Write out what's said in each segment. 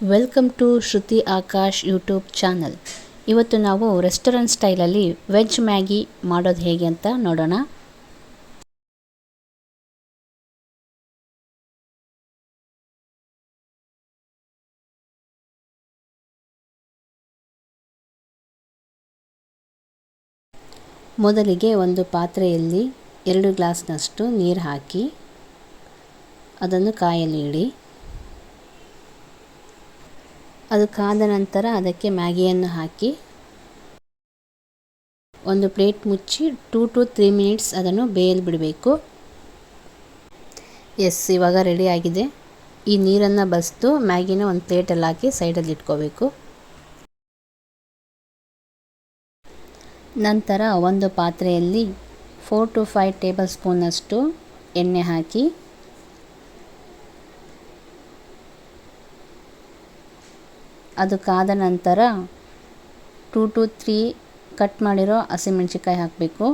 Welcome to Shruti Akash YouTube channel. ಇವತ್ತು ನಾವು restaurant ಸ್ಟೈಲಲ್ಲಿ ವೆಜ್ ಮ್ಯಾಗಿ ಮಾಡೋದು ಹೇಗೆ ಅಂತ ನೋಡೋಣ. ಮೊದಲಿಗೆ ಒಂದು ಪಾತ್ರೆಯಲ್ಲಿ 2 ಗ್ಲಾಸ್ನಷ್ಟು ನೀರು ಹಾಕಿ ಅದನ್ನು ಕಾಯಲು ಇಡಿ. ಅದು ಕಾದ ನಂತರ ಅದಕ್ಕೆ ಮ್ಯಾಗಿಯನ್ನು ಹಾಕಿ ಒಂದು ಪ್ಲೇಟ್ ಮುಚ್ಚಿ 2 to 3 ಮಿನಿಟ್ಸ್ ಅದನ್ನು ಬೇಯಲು ಬಿಡಬೇಕು. ಇವಾಗ ರೆಡಿ ಆಗಿದೆ. ಈ ನೀರನ್ನು ಬಸಿದು ಮ್ಯಾಗಿನ ಒಂದು ಪ್ಲೇಟಲ್ಲಿ ಹಾಕಿ ಸೈಡಲ್ಲಿ ಇಟ್ಕೋಬೇಕು. ನಂತರ ಒಂದು ಪಾತ್ರೆಯಲ್ಲಿ 4 to 5 ಟೇಬಲ್ ಸ್ಪೂನಷ್ಟು ಎಣ್ಣೆ ಹಾಕಿ ಅದು ಕಾದ ನಂತರ 2 to 3 ಕಟ್ ಮಾಡಿರೋ ಹಸಿಮೆಣಸಿಕಾಯಿ ಹಾಕಬೇಕು.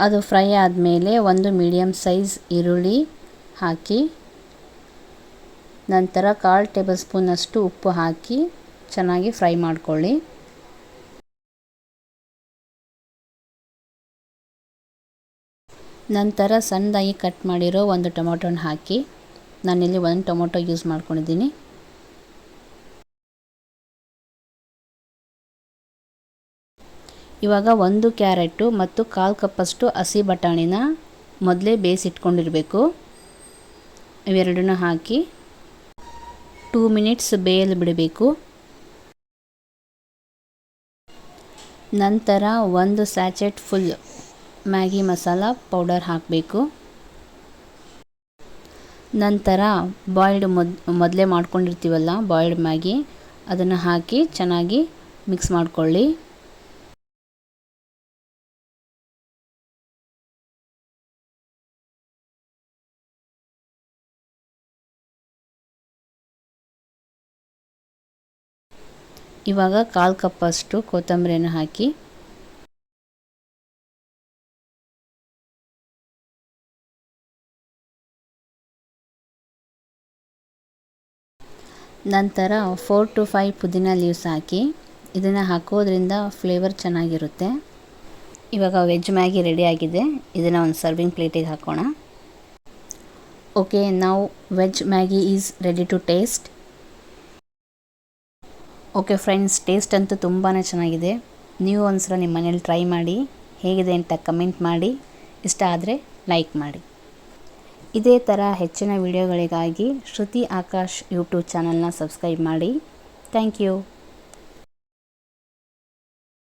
ಅದು ಫ್ರೈ ಆದಮೇಲೆ ಒಂದು ಮೀಡಿಯಮ್ ಸೈಜ್ ಈರುಳ್ಳಿ ಹಾಕಿ ನಂತರ 1/4 ಟೇಬಲ್ ಸ್ಪೂನಷ್ಟು ಉಪ್ಪು ಹಾಕಿ ಚೆನ್ನಾಗಿ ಫ್ರೈ ಮಾಡ್ಕೊಳ್ಳಿ. ನಂತರ ಸಣ್ಣದಾಗಿ ಕಟ್ ಮಾಡಿರೋ ಒಂದು ಟೊಮೊಟೊನ ಹಾಕಿ, ನಾನಿಲ್ಲಿ 1 ಟೊಮೊಟೊ ಯೂಸ್ ಮಾಡ್ಕೊಂಡಿದ್ದೀನಿ. ಇವಾಗ 1 ಕ್ಯಾರೆಟು ಮತ್ತು 1/4 ಕಪ್ಪಷ್ಟು ಹಸಿ ಬಟಾಣಿನ ಮೊದಲೇ ಬೇಯಿಸಿಟ್ಕೊಂಡಿರಬೇಕು. ಇವೆರಡನ್ನ ಹಾಕಿ 2 ಮಿನಿಟ್ಸ್ ಬೇಯಲು ಬಿಡಬೇಕು. ನಂತರ 1 sachet full Maggi masala powder ಹಾಕಬೇಕು. ನಂತರ ಬಾಯ್ಲ್ಡ್ ಮೊದಲೇ ಮಾಡ್ಕೊಂಡಿರ್ತೀವಲ್ಲ ಬಾಯ್ಲ್ಡ್ ಮ್ಯಾಗಿ, ಅದನ್ನು ಹಾಕಿ ಚೆನ್ನಾಗಿ ಮಿಕ್ಸ್ ಮಾಡ್ಕೊಳ್ಳಿ. ಇವಾಗ 1/4 ಕಪ್ಪಷ್ಟು ಕೊತ್ತಂಬರಿಯನ್ನು ಹಾಕಿ ನಂತರ 4 to 5 ಪುದೀನ ಲೀವ್ಸ್ ಹಾಕಿ ಇದನ್ನು ಹಾಕೋದ್ರಿಂದ ಫ್ಲೇವರ್ ಚೆನ್ನಾಗಿರುತ್ತೆ. ಇವಾಗ ವೆಜ್ ಮ್ಯಾಗಿ ರೆಡಿ ಆಗಿದೆ. ಇದನ್ನು ಒಂದು ಸರ್ವಿಂಗ್ ಪ್ಲೇಟಿಗೆ ಹಾಕೋಣ. Okay, now veg Maggi is ready to taste. Okay friends, taste ಅಂತೂ ತುಂಬಾ ಚೆನ್ನಾಗಿದೆ. ನೀವು ಒಂದ್ಸಲ ನಿಮ್ಮ ಮನೇಲಿ ಟ್ರೈ ಮಾಡಿ, ಹೇಗಿದೆ ಅಂತ ಕಮೆಂಟ್ ಮಾಡಿ. ಇಷ್ಟ ಆದರೆ ಲೈಕ್ ಮಾಡಿ. ಇದೇ ಥರ ಹೆಚ್ಚಿನ ವಿಡಿಯೋಗಳಿಗಾಗಿ ಶ್ರುತಿ ಆಕಾಶ್ ಯೂಟ್ಯೂಬ್ ಚಾನಲ್ನ ಸಬ್ಸ್ಕ್ರೈಬ್ ಮಾಡಿ. Thank you.